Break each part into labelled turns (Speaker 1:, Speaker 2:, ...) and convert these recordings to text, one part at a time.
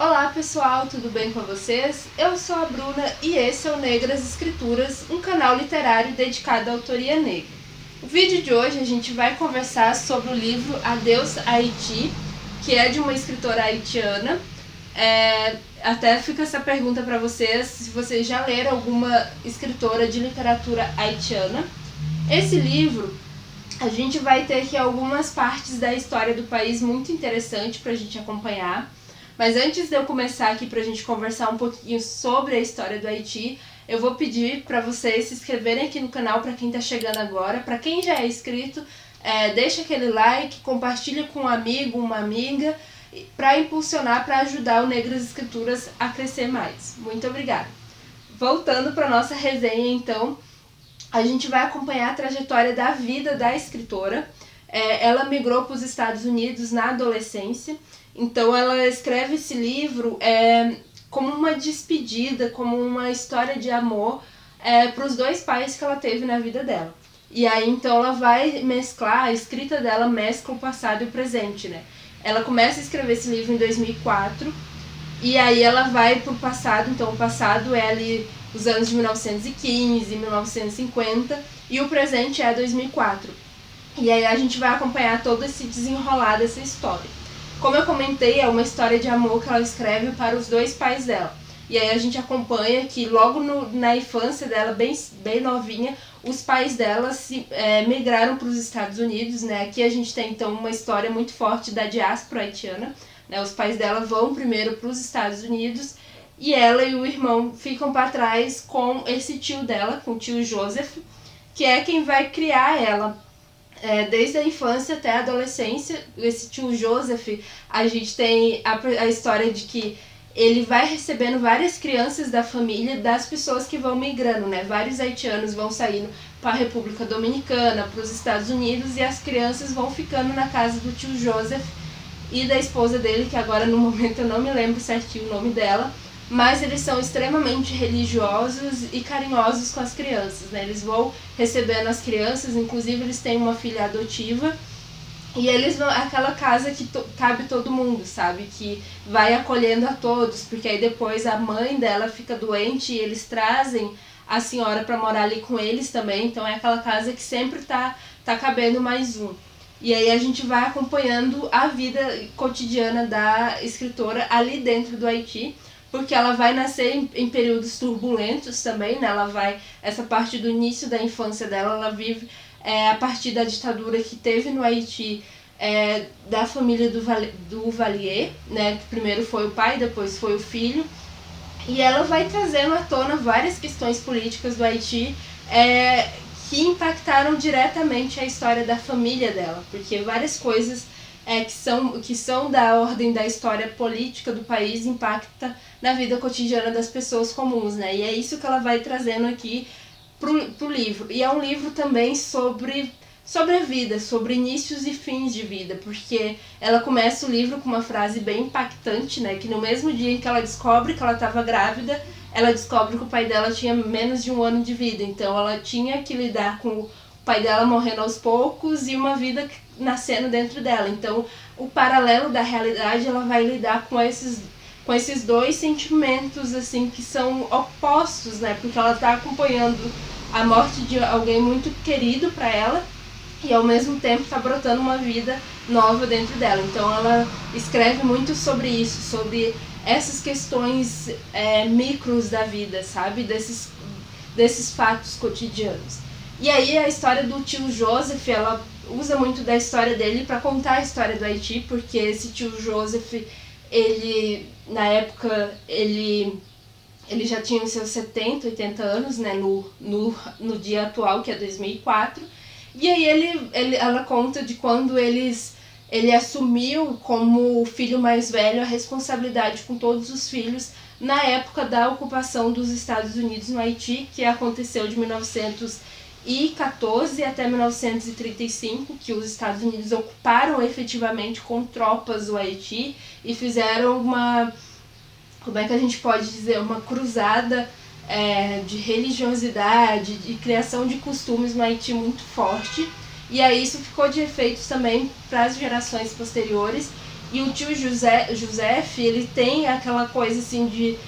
Speaker 1: Olá pessoal, tudo bem com vocês? Eu sou a Bruna e esse é o Negras Escrituras, um canal literário dedicado à autoria negra. No vídeo de hoje a gente vai conversar sobre o livro Adeus Haiti, que é de uma escritora haitiana. Até fica essa pergunta para vocês, se vocês já leram alguma escritora de literatura haitiana. Esse livro, a gente vai ter aqui algumas partes da história do país muito interessante para a gente acompanhar. Mas antes de eu começar aqui pra gente conversar um pouquinho sobre a história do Haiti, eu vou pedir para vocês se inscreverem aqui no canal para quem tá chegando agora. Para quem já é inscrito, deixa aquele like, compartilha com um amigo, uma amiga, para impulsionar, para ajudar o Negras Escrituras a crescer mais. Muito obrigada. Voltando para nossa resenha, então, a gente vai acompanhar a trajetória da vida da escritora. Ela migrou para os Estados Unidos na adolescência. Então ela escreve esse livro como uma despedida, como uma história de amor para os dois pais que ela teve na vida dela. E aí então ela vai mesclar, a escrita dela mescla o passado e o presente, né? Ela começa a escrever esse livro em 2004 e aí ela vai pro passado. Então o passado é ali os anos de 1915, 1950 e o presente é 2004. E aí a gente vai acompanhar todo esse desenrolar dessa história. Como eu comentei, é uma história de amor que ela escreve para os dois pais dela. E aí a gente acompanha que logo na infância dela, bem novinha, os pais dela migraram para os Estados Unidos, né? Aqui a gente tem então uma história muito forte da diáspora haitiana, né? Os pais dela vão primeiro para os Estados Unidos e ela e o irmão ficam para trás com esse tio dela, com o tio Joseph, que é quem vai criar ela. Desde a infância até a adolescência. Esse tio Joseph, a gente tem a história de que ele vai recebendo várias crianças da família das pessoas que vão migrando, né? Vários haitianos vão saindo para a República Dominicana, para os Estados Unidos, e as crianças vão ficando na casa do tio Joseph e da esposa dele, que agora no momento eu não me lembro certinho o nome dela, mas eles são extremamente religiosos e carinhosos com as crianças, né? Eles vão recebendo as crianças, inclusive eles têm uma filha adotiva, e eles vão aquela casa que cabe todo mundo, sabe? Que vai acolhendo a todos, porque aí depois a mãe dela fica doente e eles trazem a senhora para morar ali com eles também, então é aquela casa que sempre tá cabendo mais um. E aí a gente vai acompanhando a vida cotidiana da escritora ali dentro do Haiti, porque ela vai nascer em períodos turbulentos também, né? Essa parte do início da infância dela, ela vive a partir da ditadura que teve no Haiti, da família do Valier, né? Que primeiro foi o pai, depois foi o filho, e ela vai trazendo à tona várias questões políticas do Haiti que impactaram diretamente a história da família dela, porque várias coisas que são da ordem da história política do país impacta na vida cotidiana das pessoas comuns, né? E é isso que ela vai trazendo aqui pro livro. E é um livro também sobre a vida, sobre inícios e fins de vida, porque ela começa o livro com uma frase bem impactante, né? Que no mesmo dia em que ela descobre que ela estava grávida, ela descobre que o pai dela tinha menos de 1 ano de vida, então ela tinha que lidar com o pai dela morrendo aos poucos e uma vida nascendo dentro dela. Então, o paralelo da realidade, ela vai lidar com esses dois sentimentos, assim, que são opostos, né? Porque ela tá acompanhando a morte de alguém muito querido para ela e ao mesmo tempo tá brotando uma vida nova dentro dela. Então ela escreve muito sobre isso, sobre essas questões micros da vida, sabe? Desses fatos cotidianos. E aí a história do tio Joseph, ela usa muito da história dele para contar a história do Haiti, porque esse tio Joseph, ele, na época, ele já tinha os seus 70, 80 anos, né, no dia atual, que é 2004, e aí ela conta de quando ele assumiu como o filho mais velho a responsabilidade com todos os filhos na época da ocupação dos Estados Unidos no Haiti, que aconteceu de 1914 até 1935, que os Estados Unidos ocuparam efetivamente com tropas o Haiti e fizeram como é que a gente pode dizer, uma cruzada de religiosidade, de criação de costumes no Haiti muito forte. E aí isso ficou de efeitos também para as gerações posteriores. E o tio Joseph, ele tem aquela coisa assim de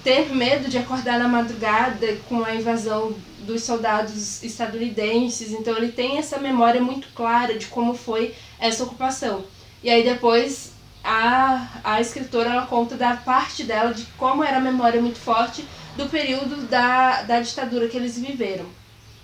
Speaker 1: ter medo de acordar na madrugada com a invasão dos soldados estadunidenses, então ele tem essa memória muito clara de como foi essa ocupação. E aí depois a escritora ela conta da parte dela de como era a memória muito forte do período da ditadura que eles viveram.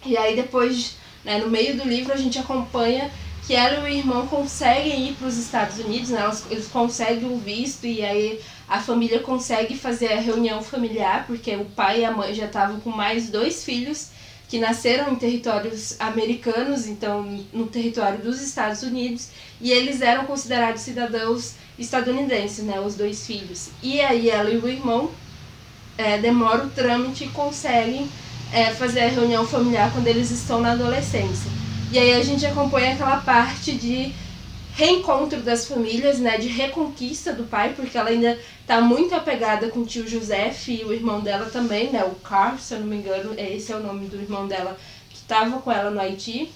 Speaker 1: E aí depois, né, no meio do livro, a gente acompanha que ela e o irmão conseguem ir para os Estados Unidos, né, eles conseguem o visto e aí a família consegue fazer a reunião familiar, porque o pai e a mãe já estavam com mais 2 filhos que nasceram em territórios americanos, então no território dos Estados Unidos, e eles eram considerados cidadãos estadunidenses, né, os 2 filhos. E aí ela e o irmão demoram o trâmite e conseguem fazer a reunião familiar quando eles estão na adolescência. E aí a gente acompanha aquela parte de reencontro das famílias, né, de reconquista do pai, porque ela ainda está muito apegada com o tio Joseph e o irmão dela também, né, o Carl, se eu não me engano, esse é o nome do irmão dela que estava com ela no Haiti.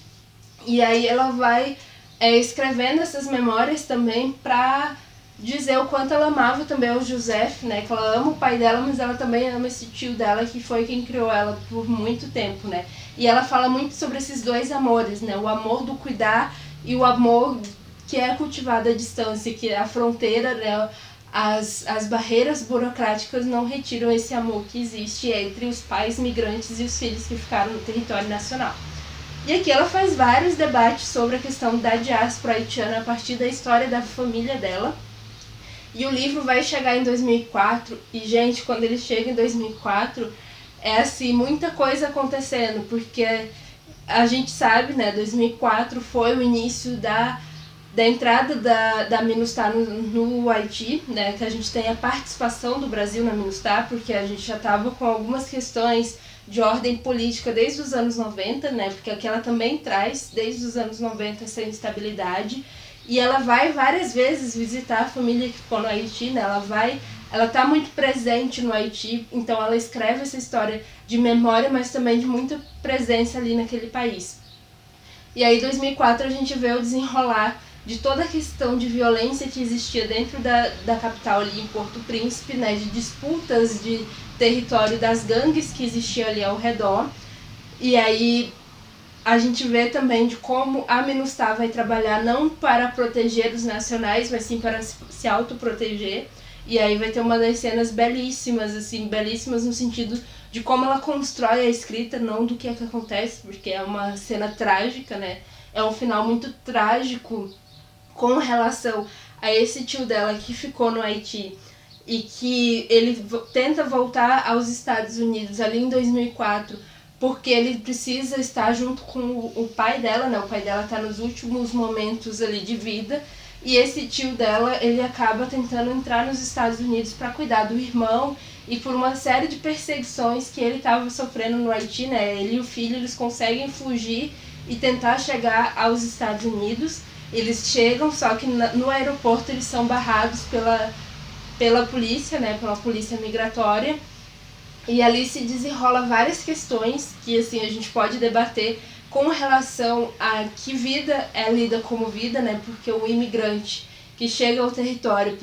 Speaker 1: E aí ela vai escrevendo essas memórias também para dizer o quanto ela amava também o Joseph, né, que ela ama o pai dela, mas ela também ama esse tio dela que foi quem criou ela por muito tempo, né. E ela fala muito sobre esses 2 amores, né, o amor do cuidar e o amor que é cultivado à distância, que a fronteira, né, as barreiras burocráticas não retiram esse amor que existe entre os pais migrantes e os filhos que ficaram no território nacional. E aqui ela faz vários debates sobre a questão da diáspora haitiana a partir da história da família dela. E o livro vai chegar em 2004, e gente, quando ele chega em 2004, é assim, muita coisa acontecendo, porque a gente sabe, né, 2004 foi o início da entrada da MINUSTAH no Haiti, né, que a gente tem a participação do Brasil na MINUSTAH, porque a gente já estava com algumas questões de ordem política desde os anos 90, né, porque aqui ela também traz, desde os anos 90, essa instabilidade, e ela vai várias vezes visitar a família que ficou no Haiti, né, ela está muito presente no Haiti, então ela escreve essa história de memória, mas também de muita presença ali naquele país. E aí, em 2004, a gente vê o desenrolar de toda a questão de violência que existia dentro da capital ali em Porto Príncipe, né, de disputas de território das gangues que existiam ali ao redor. E aí a gente vê também de como a MINUSTAH vai trabalhar não para proteger os nacionais, mas sim para se autoproteger. E aí vai ter uma das cenas belíssimas, assim, belíssimas no sentido de como ela constrói a escrita, não do que é que acontece, porque é uma cena trágica, né? É um final muito trágico com relação a esse tio dela que ficou no Haiti e que ele tenta voltar aos Estados Unidos ali em 2004 porque ele precisa estar junto com o pai dela, né? O pai dela está nos últimos momentos ali de vida e esse tio dela, ele acaba tentando entrar nos Estados Unidos para cuidar do irmão e por uma série de perseguições que ele estava sofrendo no Haiti, né? Ele e o filho, eles conseguem fugir e tentar chegar aos Estados Unidos. Eles chegam, só que no aeroporto eles são barrados pela polícia, né, pela polícia migratória. E ali se desenrola várias questões que assim, a gente pode debater com relação a que vida é lida como vida, né, porque o imigrante que chega ao território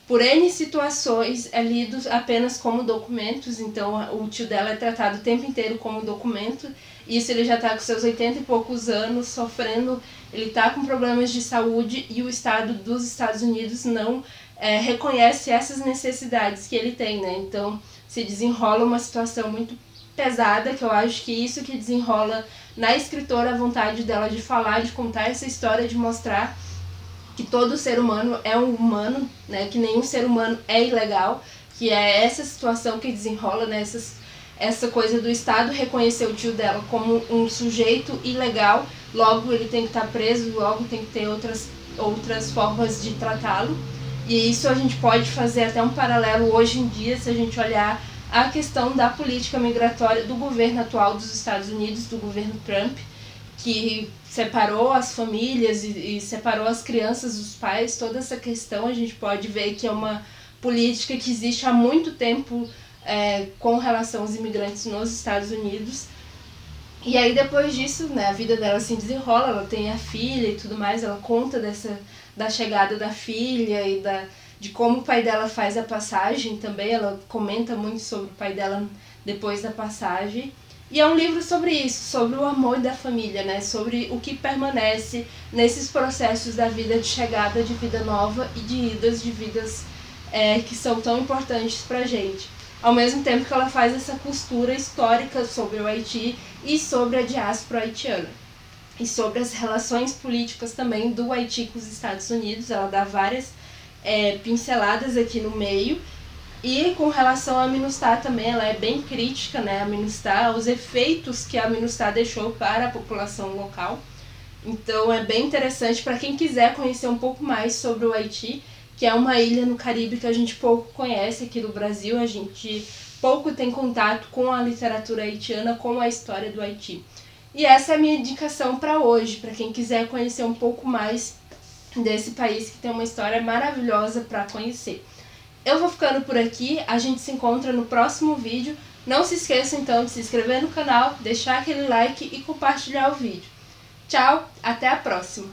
Speaker 1: por N situações é lido apenas como documentos, então o tio dela é tratado o tempo inteiro como documento. Isso ele já está com seus 80 e poucos anos, sofrendo, ele está com problemas de saúde e o Estado dos Estados Unidos não reconhece essas necessidades que ele tem, né? Então se desenrola uma situação muito pesada, que eu acho que isso que desenrola na escritora a vontade dela de falar, de contar essa história, de mostrar que todo ser humano é um humano, né? Que nenhum ser humano é ilegal, que é essa situação que desenrola, né? Essa coisa do Estado reconhecer o tio dela como um sujeito ilegal, logo ele tem que estar preso, logo tem que ter outras formas de tratá-lo. E isso a gente pode fazer até um paralelo hoje em dia, se a gente olhar a questão da política migratória do governo atual dos Estados Unidos, do governo Trump, que separou as famílias e separou as crianças dos pais. Toda essa questão a gente pode ver que é uma política que existe há muito tempo com relação aos imigrantes nos Estados Unidos. E aí depois disso, né, a vida dela se desenrola, ela tem a filha e tudo mais, ela conta da chegada da filha e de como o pai dela faz a passagem também, ela comenta muito sobre o pai dela depois da passagem. E é um livro sobre isso, sobre o amor da família, né, sobre o que permanece nesses processos da vida de chegada de vida nova e de idas de vidas que são tão importantes pra gente. Ao mesmo tempo que ela faz essa costura histórica sobre o Haiti e sobre a diáspora haitiana. E sobre as relações políticas também do Haiti com os Estados Unidos, ela dá várias pinceladas aqui no meio. E com relação à MINUSTAH também, ela é bem crítica, né, a MINUSTAH, aos efeitos que a MINUSTAH deixou para a população local. Então é bem interessante para quem quiser conhecer um pouco mais sobre o Haiti, que é uma ilha no Caribe que a gente pouco conhece aqui no Brasil, a gente pouco tem contato com a literatura haitiana, com a história do Haiti. E essa é a minha indicação para hoje, para quem quiser conhecer um pouco mais desse país que tem uma história maravilhosa para conhecer. Eu vou ficando por aqui, a gente se encontra no próximo vídeo. Não se esqueça então de se inscrever no canal, deixar aquele like e compartilhar o vídeo. Tchau, até a próxima!